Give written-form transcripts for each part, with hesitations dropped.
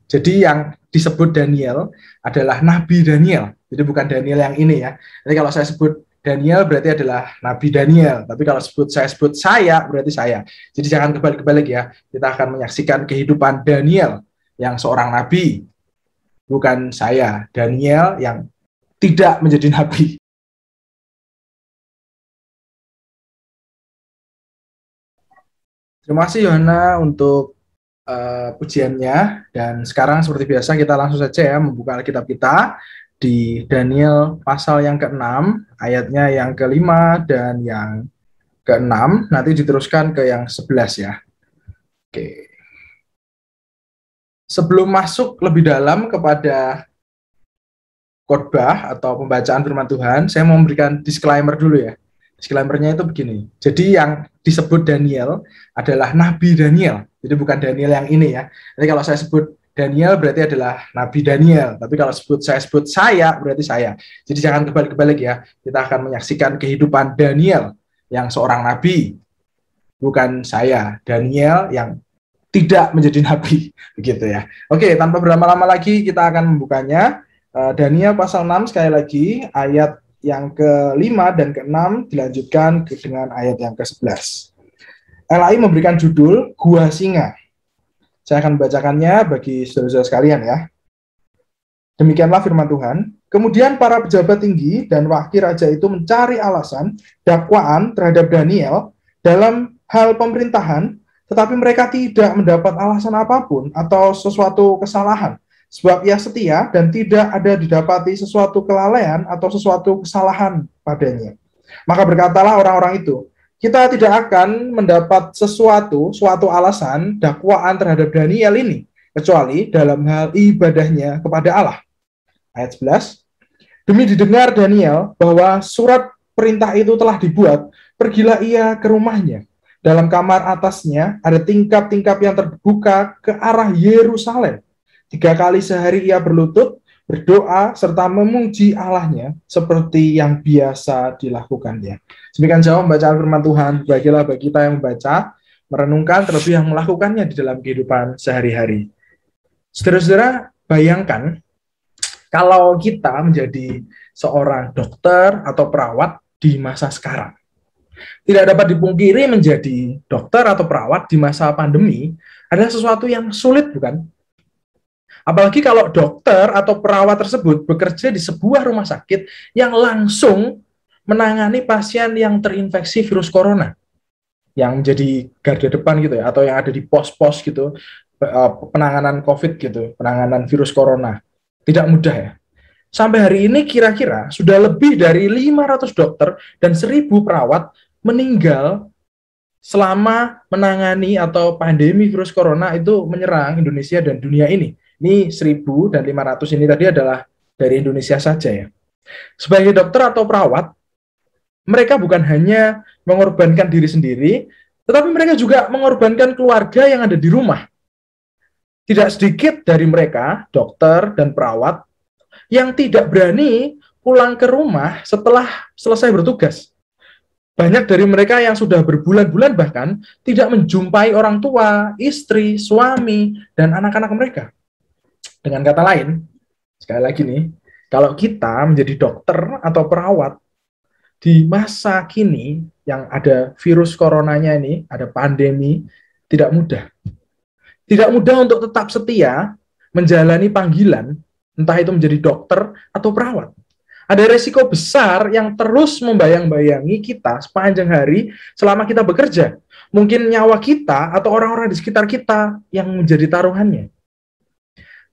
Jadi yang disebut Daniel adalah Nabi Daniel. Jadi bukan Daniel yang ini ya. Jadi kalau saya sebut Daniel berarti adalah Nabi Daniel. Tapi kalau saya sebut saya berarti saya. Jadi jangan kebalik-kebalik ya. Kita akan menyaksikan kehidupan Daniel yang seorang nabi. Bukan saya, Daniel yang tidak menjadi nabi. Terima kasih Yohana untuk pujiannya, dan sekarang seperti biasa kita langsung saja ya membuka Alkitab kita di Daniel pasal yang ke-6, ayatnya yang ke-5 dan yang ke-6, nanti diteruskan ke yang 11 ya. Oke. Sebelum masuk lebih dalam kepada khotbah atau pembacaan firman Tuhan, saya mau memberikan disclaimer dulu ya. Disclaimer-nya itu begini. Jadi yang disebut Daniel adalah Nabi Daniel. Jadi bukan Daniel yang ini ya. Jadi kalau saya sebut Daniel berarti adalah Nabi Daniel. Tapi kalau saya sebut saya berarti saya. Jadi jangan kebalik-kebalik ya. Kita akan menyaksikan kehidupan Daniel yang seorang nabi. Bukan saya, Daniel yang tidak menjadi nabi. Begitu ya. Oke, tanpa berlama-lama lagi kita akan membukanya. Daniel pasal 6 sekali lagi, ayat yang ke-5 dan ke-6 dilanjutkan dengan ayat yang ke-11. LAI memberikan judul Gua Singa. Saya akan membacakannya bagi saudara-saudara sekalian ya. Demikianlah firman Tuhan. Kemudian para pejabat tinggi dan wakil raja itu mencari alasan dakwaan terhadap Daniel dalam hal pemerintahan, tetapi mereka tidak mendapat alasan apapun atau sesuatu kesalahan. Sebab ia setia dan tidak ada didapati sesuatu kelalaian atau sesuatu kesalahan padanya. Maka berkatalah orang-orang itu, kita tidak akan mendapat suatu alasan dakwaan terhadap Daniel ini, kecuali dalam hal ibadahnya kepada Allah. Ayat 11, demi didengar Daniel bahwa surat perintah itu telah dibuat, pergilah ia ke rumahnya. Dalam kamar atasnya ada tingkap-tingkap yang terbuka ke arah Yerusalem. 3 kali sehari ia berlutut, berdoa, serta memuji Allahnya seperti yang biasa dilakukannya. Demikian jauh membacaan firman Tuhan. Bagilah bagi kita yang membaca, merenungkan, terlebih yang melakukannya di dalam kehidupan sehari-hari. Saudara-saudara, bayangkan kalau kita menjadi seorang dokter atau perawat di masa sekarang. Tidak dapat dipungkiri menjadi dokter atau perawat di masa pandemi adalah sesuatu yang sulit, bukan? Apalagi kalau dokter atau perawat tersebut bekerja di sebuah rumah sakit yang langsung menangani pasien yang terinfeksi virus corona, yang menjadi garda depan gitu ya, atau yang ada di pos-pos gitu, penanganan COVID gitu, penanganan virus corona. Tidak mudah ya. Sampai hari ini kira-kira sudah lebih dari 500 dokter dan 1.000 perawat meninggal selama menangani atau pandemi virus corona itu menyerang Indonesia dan dunia ini. Ini 1.000 dan 500 ini tadi adalah dari Indonesia saja ya. Sebagai dokter atau perawat, mereka bukan hanya mengorbankan diri sendiri, tetapi mereka juga mengorbankan keluarga yang ada di rumah. Tidak sedikit dari mereka, dokter dan perawat, yang tidak berani pulang ke rumah setelah selesai bertugas. Banyak dari mereka yang sudah berbulan-bulan bahkan tidak menjumpai orang tua, istri, suami, dan anak-anak mereka. Dengan kata lain, sekali lagi nih, kalau kita menjadi dokter atau perawat di masa kini yang ada virus coronanya ini, ada pandemi, tidak mudah. Tidak mudah untuk tetap setia menjalani panggilan, entah itu menjadi dokter atau perawat. Ada resiko besar yang terus membayang-bayangi kita sepanjang hari selama kita bekerja. Mungkin nyawa kita atau orang-orang di sekitar kita yang menjadi taruhannya.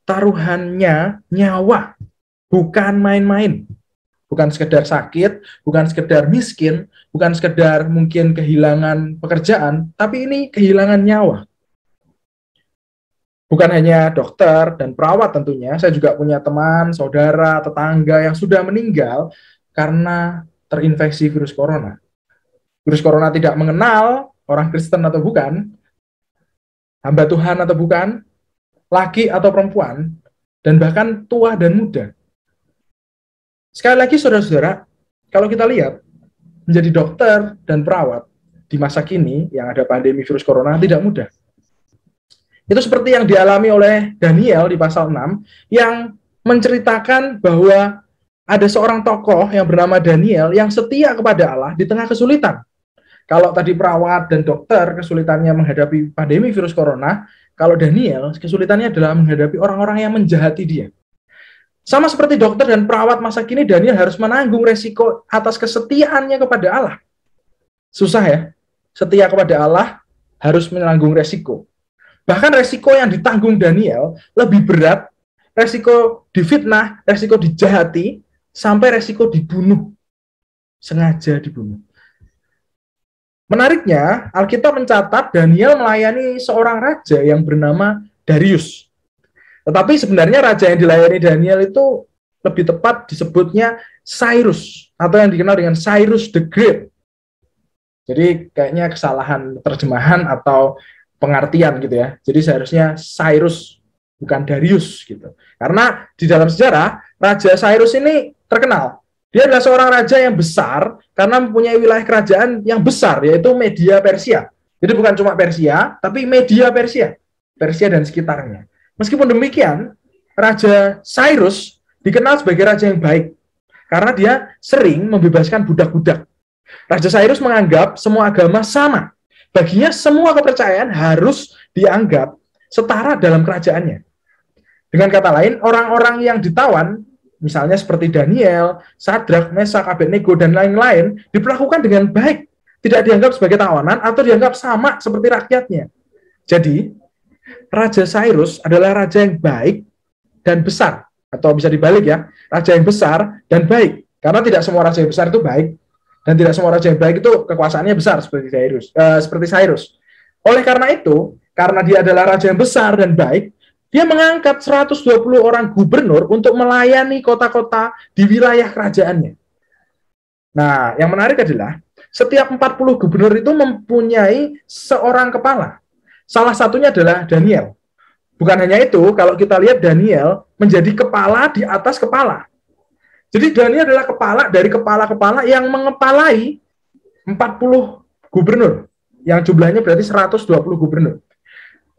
Taruhannya nyawa, bukan main-main. Bukan sekedar sakit, bukan sekedar miskin, bukan sekedar mungkin kehilangan pekerjaan, tapi ini kehilangan nyawa. Bukan hanya dokter dan perawat tentunya, saya juga punya teman, saudara, tetangga yang sudah meninggal karena terinfeksi virus corona. Virus corona tidak mengenal orang Kristen atau bukan, hamba Tuhan atau bukan, laki atau perempuan, dan bahkan tua dan muda. Sekali lagi saudara-saudara, kalau kita lihat, menjadi dokter dan perawat di masa kini yang ada pandemi virus corona tidak mudah. Itu seperti yang dialami oleh Daniel di pasal 6 yang menceritakan bahwa ada seorang tokoh yang bernama Daniel yang setia kepada Allah di tengah kesulitan. Kalau tadi perawat dan dokter kesulitannya menghadapi pandemi virus corona, kalau Daniel kesulitannya adalah menghadapi orang-orang yang menjahati dia. Sama seperti dokter dan perawat masa kini, Daniel harus menanggung resiko atas kesetiaannya kepada Allah. Susah ya, setia kepada Allah harus menanggung resiko. Bahkan resiko yang ditanggung Daniel lebih berat, resiko difitnah, resiko dijahati, sampai resiko dibunuh. Sengaja dibunuh. Menariknya, Alkitab mencatat Daniel melayani seorang raja yang bernama Darius. Tetapi sebenarnya raja yang dilayani Daniel itu lebih tepat disebutnya Cyrus, atau yang dikenal dengan Cyrus the Great. Jadi kayaknya kesalahan terjemahan atau pengertian gitu ya. Jadi seharusnya Cyrus, bukan Darius gitu. Karena di dalam sejarah, Raja Cyrus ini terkenal. Dia adalah seorang raja yang besar karena mempunyai wilayah kerajaan yang besar, yaitu Media Persia. Jadi bukan cuma Persia, tapi Media Persia. Persia dan sekitarnya. Meskipun demikian, Raja Cyrus dikenal sebagai raja yang baik. Karena dia sering membebaskan budak-budak. Raja Cyrus menganggap semua agama sama. Baginya semua kepercayaan harus dianggap setara dalam kerajaannya. Dengan kata lain, orang-orang yang ditawan, misalnya seperti Daniel, Sadrak, Mesak, Abednego, dan lain-lain, diperlakukan dengan baik. Tidak dianggap sebagai tawanan atau dianggap sama seperti rakyatnya. Jadi, Raja Cyrus adalah raja yang baik dan besar. Atau bisa dibalik ya, raja yang besar dan baik. Karena tidak semua raja yang besar itu baik. Dan tidak semua raja yang baik itu kekuasaannya besar seperti Cyrus. Oleh karena itu, karena dia adalah raja yang besar dan baik, dia mengangkat 120 orang gubernur untuk melayani kota-kota di wilayah kerajaannya. Nah, yang menarik adalah setiap 40 gubernur itu mempunyai seorang kepala. Salah satunya adalah Daniel. Bukan hanya itu, kalau kita lihat Daniel menjadi kepala di atas kepala. Jadi Daniel adalah kepala dari kepala-kepala yang mengepalai 40 gubernur, yang jumlahnya berarti 120 gubernur.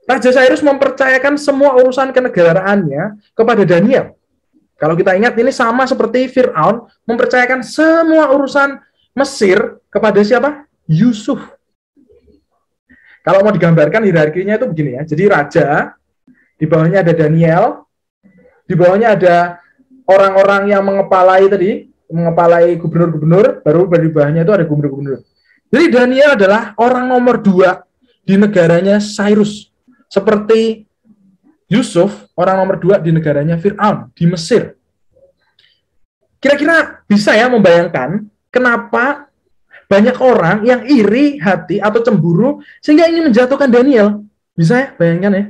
Raja Cyrus mempercayakan semua urusan kenegaraannya kepada Daniel. Kalau kita ingat, ini sama seperti Fir'aun mempercayakan semua urusan Mesir kepada siapa? Yusuf. Kalau mau digambarkan hierarkinya itu begini ya. Jadi raja, di bawahnya ada Daniel, di bawahnya ada orang-orang yang mengepalai gubernur-gubernur, baru di bawahnya itu ada gubernur-gubernur. Jadi Daniel adalah orang nomor 2 di negaranya Cyrus. Seperti Yusuf, orang nomor 2 di negaranya Fir'aun, di Mesir. Kira-kira bisa ya membayangkan kenapa banyak orang yang iri hati atau cemburu sehingga ingin menjatuhkan Daniel. Bisa ya bayangkan ya?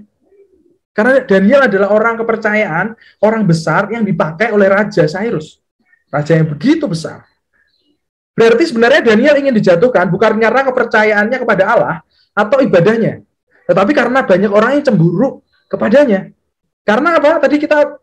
Karena Daniel adalah orang kepercayaan, orang besar yang dipakai oleh Raja Cyrus. Raja yang begitu besar. Berarti sebenarnya Daniel ingin dijatuhkan bukan karena kepercayaannya kepada Allah atau ibadahnya, tetapi karena banyak orang yang cemburu kepadanya. Karena apa? Tadi kita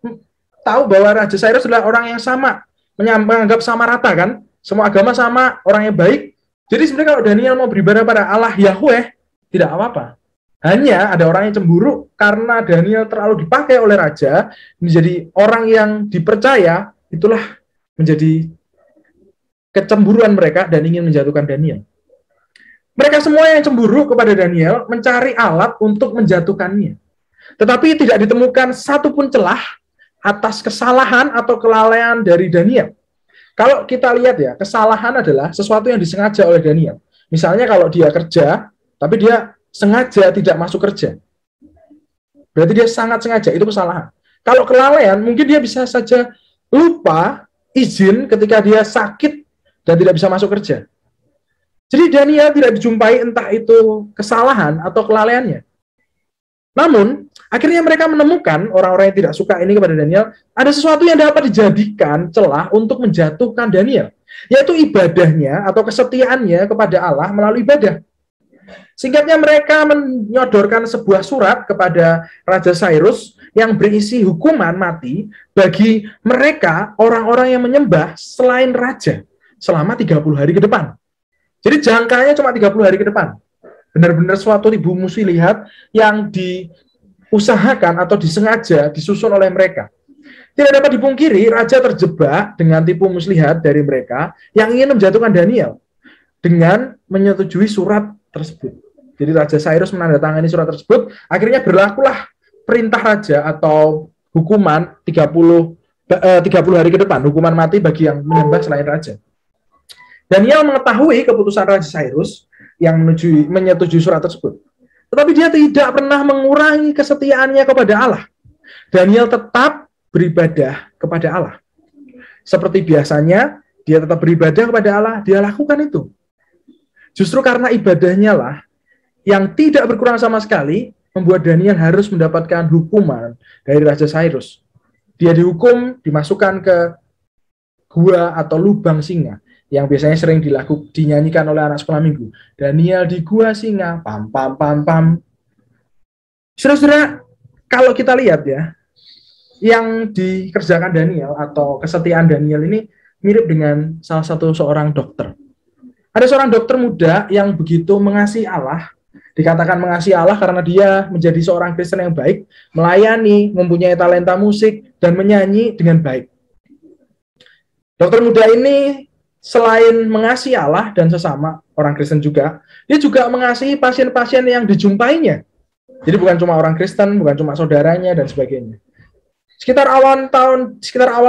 tahu bahwa Raja Cyrus adalah orang yang sama, menganggap sama rata kan? Semua agama sama, orang yang baik. Jadi sebenarnya kalau Daniel mau beribadah pada Allah Yahweh, tidak apa-apa. Hanya ada orang yang cemburu karena Daniel terlalu dipakai oleh raja, menjadi orang yang dipercaya, itulah menjadi kecemburuan mereka dan ingin menjatuhkan Daniel. Mereka semua yang cemburu kepada Daniel mencari alat untuk menjatuhkannya. Tetapi tidak ditemukan satupun celah atas kesalahan atau kelalaian dari Daniel. Kalau kita lihat ya, kesalahan adalah sesuatu yang disengaja oleh Daniel. Misalnya kalau dia kerja, tapi dia sengaja tidak masuk kerja. Berarti dia sangat sengaja, itu kesalahan. Kalau kelalaian, mungkin dia bisa saja lupa izin ketika dia sakit dan tidak bisa masuk kerja. Jadi Daniel tidak dijumpai entah itu kesalahan atau kelalaiannya. Namun, akhirnya mereka menemukan, orang-orang yang tidak suka ini kepada Daniel, ada sesuatu yang dapat dijadikan celah untuk menjatuhkan Daniel, yaitu ibadahnya atau kesetiaannya kepada Allah melalui ibadah. Singkatnya, mereka menyodorkan sebuah surat kepada Raja Cyrus yang berisi hukuman mati bagi mereka orang-orang yang menyembah selain raja selama 30 hari ke depan. Jadi jangkanya cuma 30 hari ke depan. Benar-benar suatu ribu muslihat yang diusahakan atau disengaja disusun oleh mereka. Tidak dapat dipungkiri, raja terjebak dengan tipu muslihat dari mereka yang ingin menjatuhkan Daniel dengan menyetujui surat tersebut. Jadi Raja Cyrus menandatangani surat tersebut, akhirnya berlakulah perintah raja atau hukuman 30 hari ke depan, hukuman mati bagi yang menyembah selain raja. Daniel mengetahui keputusan Raja Cyrus yang menyetujui surat tersebut. Tetapi dia tidak pernah mengurangi kesetiaannya kepada Allah. Daniel tetap beribadah kepada Allah. Seperti biasanya, dia tetap beribadah kepada Allah, dia lakukan itu. Justru karena ibadahnya lah yang tidak berkurang sama sekali, membuat Daniel harus mendapatkan hukuman dari Raja Cyrus. Dia dihukum, dimasukkan ke gua atau lubang singa, yang biasanya sering dinyanyikan oleh anak sekolah minggu. Daniel di gua singa, pam pam pam pam. Saudara-saudara, kalau kita lihat ya, yang dikerjakan Daniel atau kesetiaan Daniel ini mirip dengan salah satu seorang dokter. Ada seorang dokter muda yang begitu mengasihi Allah, dikatakan mengasihi Allah karena dia menjadi seorang Kristen yang baik, melayani, mempunyai talenta musik, dan menyanyi dengan baik. Dokter muda ini selain mengasihi Allah dan sesama orang Kristen juga, dia juga mengasihi pasien-pasien yang dijumpainya. Jadi bukan cuma orang Kristen, bukan cuma saudaranya, dan sebagainya. Sekitar awal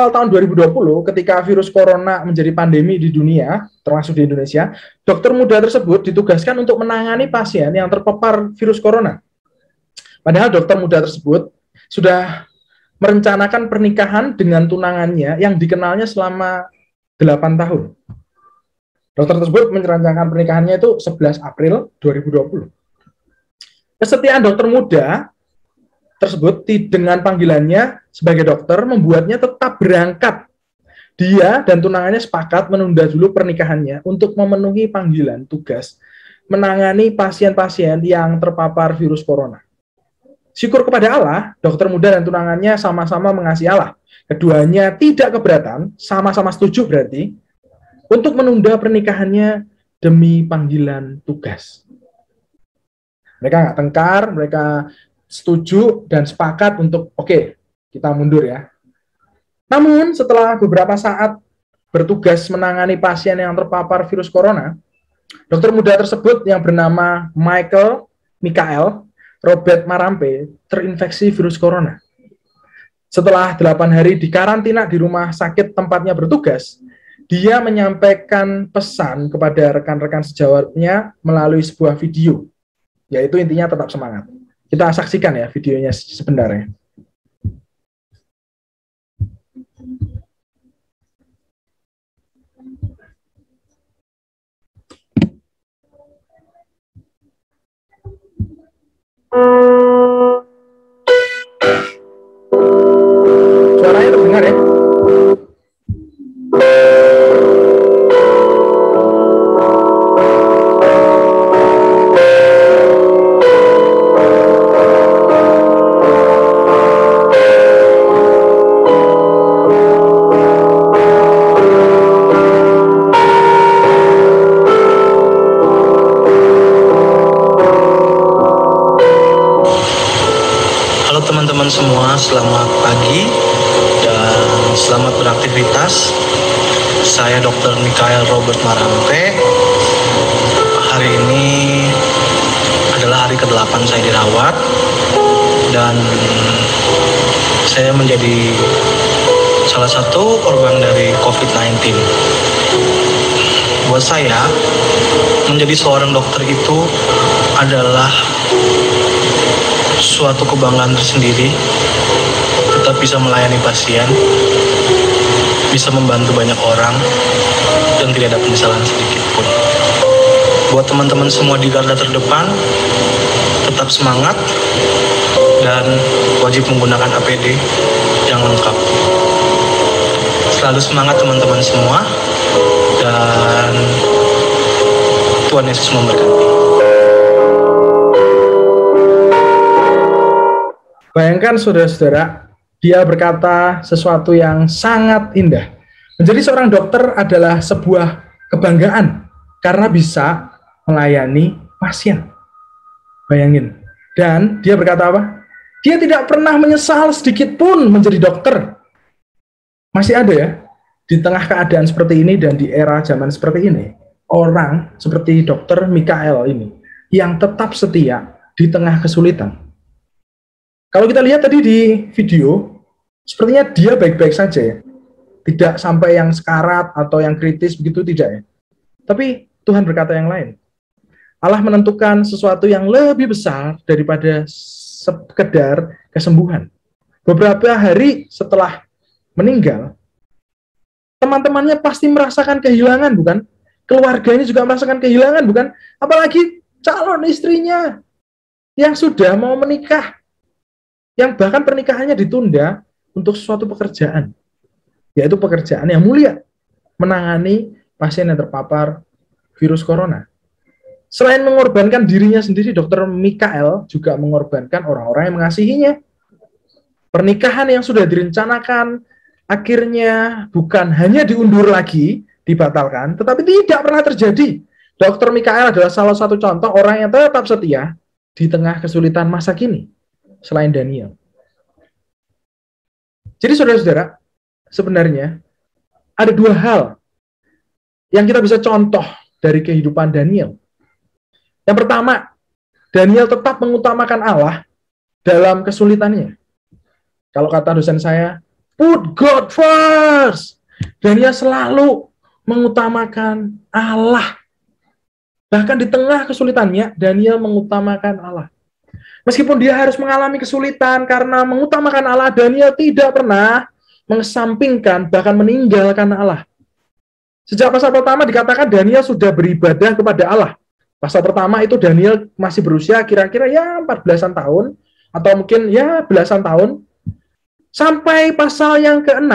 tahun 2020, ketika virus corona menjadi pandemi di dunia, termasuk di Indonesia, dokter muda tersebut ditugaskan untuk menangani pasien yang terpapar virus corona. Padahal dokter muda tersebut sudah merencanakan pernikahan dengan tunangannya yang dikenalnya selama 8 tahun. Dokter tersebut merencanakan pernikahannya itu 11 April 2020. Kesetiaan dokter muda tersebut dengan panggilannya sebagai dokter membuatnya tetap berangkat. Dia dan tunangannya sepakat menunda dulu pernikahannya untuk memenuhi panggilan tugas menangani pasien-pasien yang terpapar virus corona. Syukur kepada Allah, dokter muda dan tunangannya sama-sama mengasihi Allah. Keduanya tidak keberatan, sama-sama setuju berarti, untuk menunda pernikahannya demi panggilan tugas. Mereka nggak tengkar, mereka setuju dan sepakat untuk oke, kita mundur ya. Namun setelah beberapa saat bertugas menangani pasien yang terpapar virus corona, dokter muda tersebut yang bernama Michael Robert Marampe terinfeksi virus corona. Setelah 8 hari dikarantina di rumah sakit tempatnya bertugas, dia menyampaikan pesan kepada rekan-rekan sejawatnya melalui sebuah video, yaitu intinya tetap semangat. Kita saksikan ya videonya sebenarnya. Suaranya terdengar ya? Teman-teman semua, selamat pagi dan selamat beraktivitas. Saya Dr. Michael Robert Marampe. Hari ini adalah hari ke-8 saya dirawat dan saya menjadi salah satu korban dari COVID-19. Buat saya, menjadi seorang dokter itu adalah suatu kebanggaan tersendiri. Tetap bisa melayani pasien, bisa membantu banyak orang, dan tidak ada penyesalan sedikit pun. Buat teman-teman semua di garda terdepan, tetap semangat dan wajib menggunakan APD yang lengkap. Selalu semangat teman-teman semua, dan Tuhan Yesus memberkati. Bayangkan saudara-saudara, dia berkata sesuatu yang sangat indah. Menjadi seorang dokter adalah sebuah kebanggaan karena bisa melayani pasien. Bayangin. Dan dia berkata apa? Dia tidak pernah menyesal sedikit pun menjadi dokter. Masih ada ya, di tengah keadaan seperti ini dan di era zaman seperti ini, orang seperti dokter Mikael ini, yang tetap setia di tengah kesulitan. Kalau kita lihat tadi di video, sepertinya dia baik-baik saja ya. Tidak sampai yang sekarat atau yang kritis begitu, tidak ya. Tapi Tuhan berkata yang lain. Allah menentukan sesuatu yang lebih besar daripada sekedar kesembuhan. Beberapa hari setelah meninggal, teman-temannya pasti merasakan kehilangan, bukan? Keluarganya juga merasakan kehilangan, bukan? Apalagi calon istrinya yang sudah mau menikah, yang bahkan pernikahannya ditunda untuk suatu pekerjaan, yaitu pekerjaan yang mulia, menangani pasien yang terpapar virus corona. Selain mengorbankan dirinya sendiri, Dr. Mikael juga mengorbankan orang-orang yang mengasihinya. Pernikahan yang sudah direncanakan akhirnya bukan hanya diundur lagi, dibatalkan, tetapi tidak pernah terjadi. Dr. Mikael adalah salah satu contoh orang yang tetap setia di tengah kesulitan masa kini, selain Daniel. Jadi saudara-saudara, sebenarnya ada dua hal yang kita bisa contoh dari kehidupan Daniel. Yang pertama, Daniel tetap mengutamakan Allah dalam kesulitannya. Kalau kata dosen saya, put God first. Daniel selalu mengutamakan Allah. Bahkan di tengah kesulitannya, Daniel mengutamakan Allah. Meskipun dia harus mengalami kesulitan karena mengutamakan Allah, Daniel tidak pernah mengesampingkan, bahkan meninggalkan Allah. Sejak pasal pertama dikatakan Daniel sudah beribadah kepada Allah. Pasal pertama itu Daniel masih berusia kira-kira ya 14-an tahun, atau mungkin ya belasan tahun. Sampai pasal yang ke-6,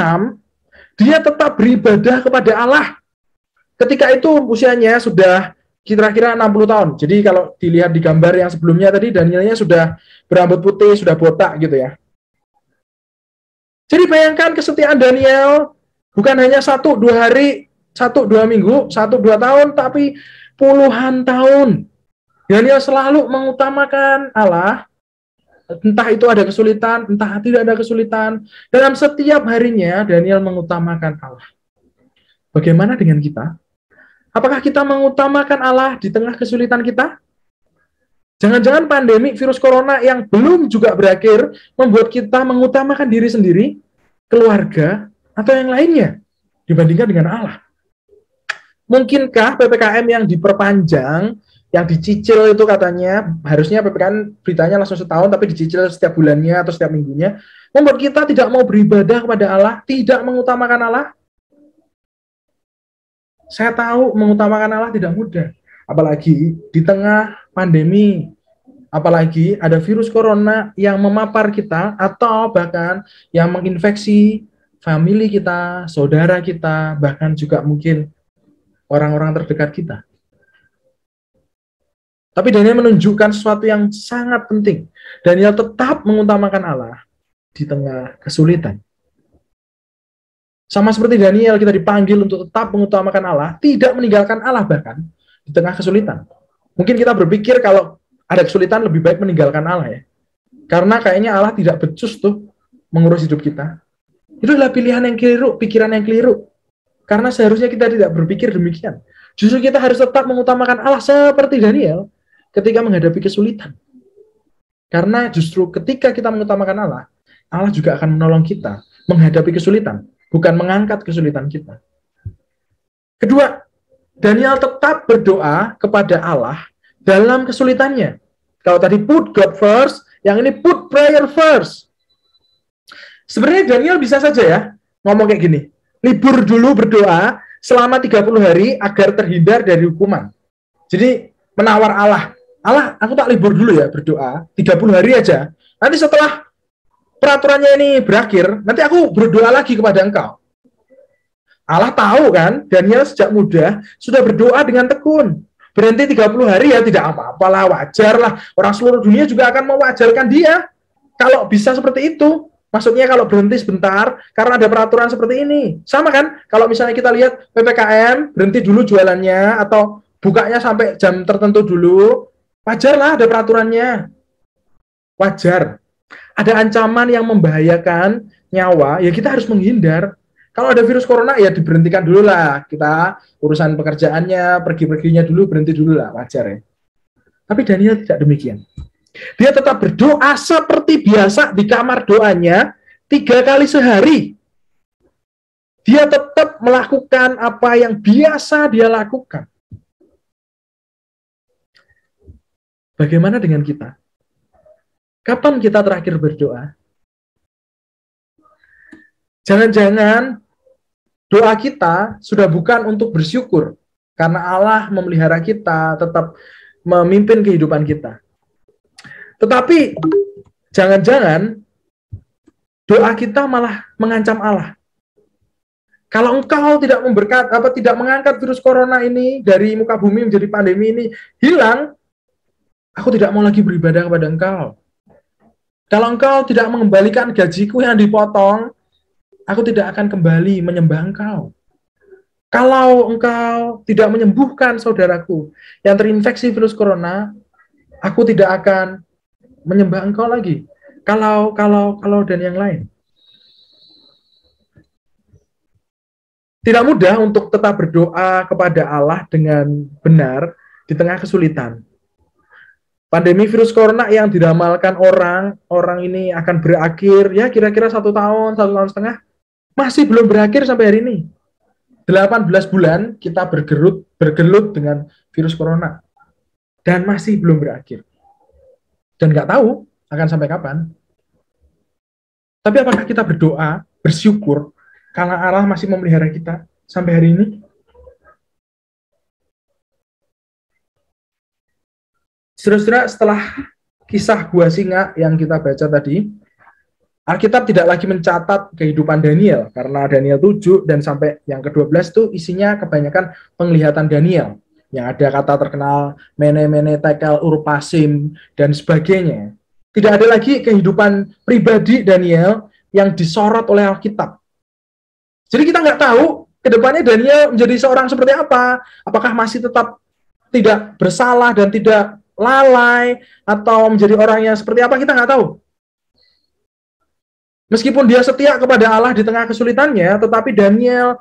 dia tetap beribadah kepada Allah. Ketika itu usianya sudah kira-kira 60 tahun. Jadi kalau dilihat di gambar yang sebelumnya tadi, Danielnya sudah berambut putih, sudah botak gitu ya. Jadi bayangkan kesetiaan Daniel bukan hanya 1-2 hari, 1-2 minggu, 1-2 tahun, tapi puluhan tahun. Daniel selalu mengutamakan Allah, entah itu ada kesulitan, entah tidak ada kesulitan. Dalam setiap harinya, Daniel mengutamakan Allah. Bagaimana dengan kita? Apakah kita mengutamakan Allah di tengah kesulitan kita? Jangan-jangan pandemi virus corona yang belum juga berakhir membuat kita mengutamakan diri sendiri, keluarga, atau yang lainnya dibandingkan dengan Allah. Mungkinkah PPKM yang diperpanjang, yang dicicil itu katanya, harusnya PPKM beritanya langsung setahun, tapi dicicil setiap bulannya atau setiap minggunya, membuat kita tidak mau beribadah kepada Allah, tidak mengutamakan Allah? Saya tahu mengutamakan Allah tidak mudah, apalagi di tengah pandemi, apalagi ada virus corona yang memapar kita, atau bahkan yang menginfeksi famili kita, saudara kita, bahkan juga mungkin orang-orang terdekat kita. Tapi Daniel menunjukkan sesuatu yang sangat penting. Daniel tetap mengutamakan Allah di tengah kesulitan. Sama seperti Daniel, kita dipanggil untuk tetap mengutamakan Allah, tidak meninggalkan Allah bahkan di tengah kesulitan. Mungkin kita berpikir kalau ada kesulitan lebih baik meninggalkan Allah ya. Karena kayaknya Allah tidak becus tuh mengurus hidup kita. Itu adalah pilihan yang keliru, pikiran yang keliru. Karena seharusnya kita tidak berpikir demikian. Justru kita harus tetap mengutamakan Allah seperti Daniel ketika menghadapi kesulitan. Karena justru ketika kita mengutamakan Allah, Allah juga akan menolong kita menghadapi kesulitan, bukan mengangkat kesulitan kita. Kedua, Daniel tetap berdoa kepada Allah dalam kesulitannya. Kalau tadi put God first, yang ini put prayer first. Sebenarnya Daniel bisa saja ya ngomong kayak gini, libur dulu berdoa selama 30 hari agar terhindar dari hukuman. Jadi menawar Allah, Allah aku tak libur dulu ya berdoa, 30 hari aja. Nanti setelah peraturannya ini berakhir, nanti aku berdoa lagi kepada engkau. Allah tahu kan, Daniel sejak muda sudah berdoa dengan tekun. Berhenti 30 hari ya tidak apa-apalah, wajar lah. Orang seluruh dunia juga akan mewajarkan dia. Kalau bisa seperti itu. Maksudnya kalau berhenti sebentar, karena ada peraturan seperti ini. Sama kan, kalau misalnya kita lihat PPKM, berhenti dulu jualannya, atau bukanya sampai jam tertentu dulu, wajar lah ada peraturannya. Wajar. ada ancaman yang membahayakan nyawa, ya kita harus menghindar. Kalau ada virus corona, ya diberhentikan dulu lah. Kita urusan pekerjaannya, pergi-perginya dulu, berhenti dulu lah, wajar ya. Tapi Daniel tidak demikian. Dia tetap berdoa seperti biasa di kamar doanya 3 kali sehari. Dia tetap melakukan apa yang biasa dia lakukan. Bagaimana dengan kita? Kapan kita terakhir berdoa? Jangan-jangan doa kita sudah bukan untuk bersyukur, karena Allah memelihara kita, tetap memimpin kehidupan kita. Tetapi jangan-jangan doa kita malah mengancam Allah. Kalau engkau tidak tidak mengangkat virus corona ini dari muka bumi menjadi pandemi ini hilang, aku tidak mau lagi beribadah kepada engkau. Kalau engkau tidak mengembalikan gajiku yang dipotong, aku tidak akan kembali menyembah engkau. Kalau engkau tidak menyembuhkan saudaraku yang terinfeksi virus corona, aku tidak akan menyembah engkau lagi. Kalau dan yang lain. Tidak mudah untuk tetap berdoa kepada Allah dengan benar di tengah kesulitan. Pandemi virus corona yang diramalkan orang ini akan berakhir ya kira-kira 1 tahun, 1,5 tahun, masih belum berakhir sampai hari ini. 18 bulan kita bergelut dengan virus corona dan masih belum berakhir. Dan nggak tahu akan sampai kapan. Tapi apakah kita berdoa, bersyukur karena Allah masih memelihara kita sampai hari ini? Saudara-saudara, setelah kisah gua singa yang kita baca tadi, Alkitab tidak lagi mencatat kehidupan Daniel, karena Daniel 7 dan sampai yang ke-12 itu isinya kebanyakan penglihatan Daniel, yang ada kata terkenal mene, tekel, urpasim, dan sebagainya. Tidak ada lagi kehidupan pribadi Daniel yang disorot oleh Alkitab. Jadi kita nggak tahu ke depannya Daniel menjadi seorang seperti apa, apakah masih tetap tidak bersalah dan tidak lalai, atau menjadi orang yang seperti apa, kita nggak tahu. Meskipun dia setia kepada Allah di tengah kesulitannya, tetapi Daniel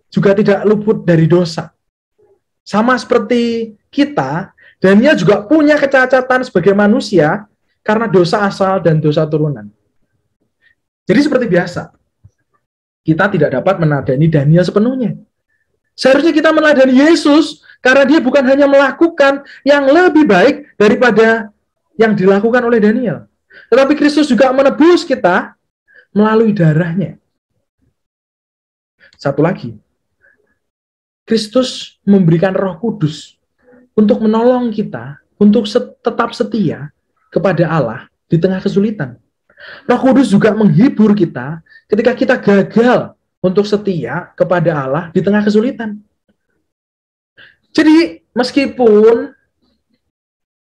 juga tidak luput dari dosa. Sama seperti kita, Daniel juga punya kecacatan sebagai manusia karena dosa asal dan dosa turunan. Jadi seperti biasa, kita tidak dapat meneladani Daniel sepenuhnya. Seharusnya kita meneladani Yesus karena dia bukan hanya melakukan yang lebih baik daripada yang dilakukan oleh Daniel, tetapi Kristus juga menebus kita melalui darahnya. Satu lagi, Kristus memberikan Roh Kudus untuk menolong kita untuk tetap setia kepada Allah di tengah kesulitan. Roh Kudus juga menghibur kita ketika kita gagal untuk setia kepada Allah di tengah kesulitan. Jadi, meskipun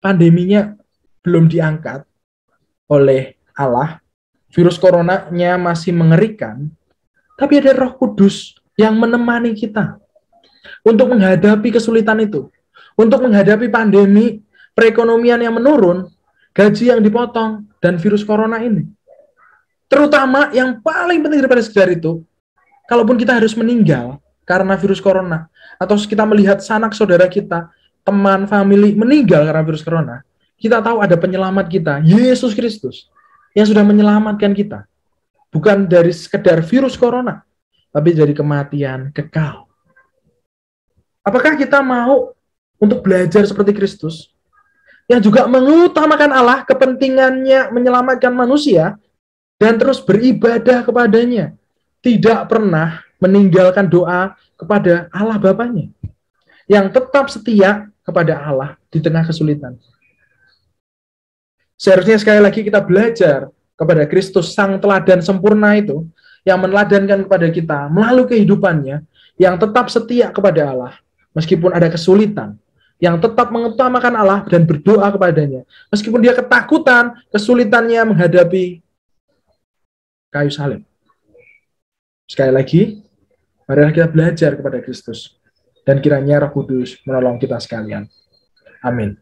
pandeminya belum diangkat oleh Allah, virus coronanya masih mengerikan, tapi ada Roh Kudus yang menemani kita untuk menghadapi kesulitan itu, untuk menghadapi pandemi, perekonomian yang menurun, gaji yang dipotong, dan virus corona ini. Terutama yang paling penting daripada sekedar itu, kalaupun kita harus meninggal karena virus corona, atau kita melihat sanak saudara kita, teman, famili meninggal karena virus corona, kita tahu ada penyelamat kita, Yesus Kristus, yang sudah menyelamatkan kita. Bukan dari sekedar virus corona, tapi dari kematian kekal. Apakah kita mau untuk belajar seperti Kristus, yang juga mengutamakan Allah, kepentingannya menyelamatkan manusia, dan terus beribadah kepadanya, tidak pernah meninggalkan doa kepada Allah Bapanya, yang tetap setia kepada Allah di tengah kesulitan. Seharusnya sekali lagi kita belajar kepada Kristus, sang teladan sempurna itu, yang meneladankan kepada kita melalui kehidupannya, yang tetap setia kepada Allah, meskipun ada kesulitan, yang tetap mengutamakan Allah dan berdoa kepadanya, meskipun dia ketakutan, kesulitannya menghadapi kayu salib. Sekali lagi, marilah kita belajar kepada Kristus, dan kiranya Roh Kudus menolong kita sekalian. Amin.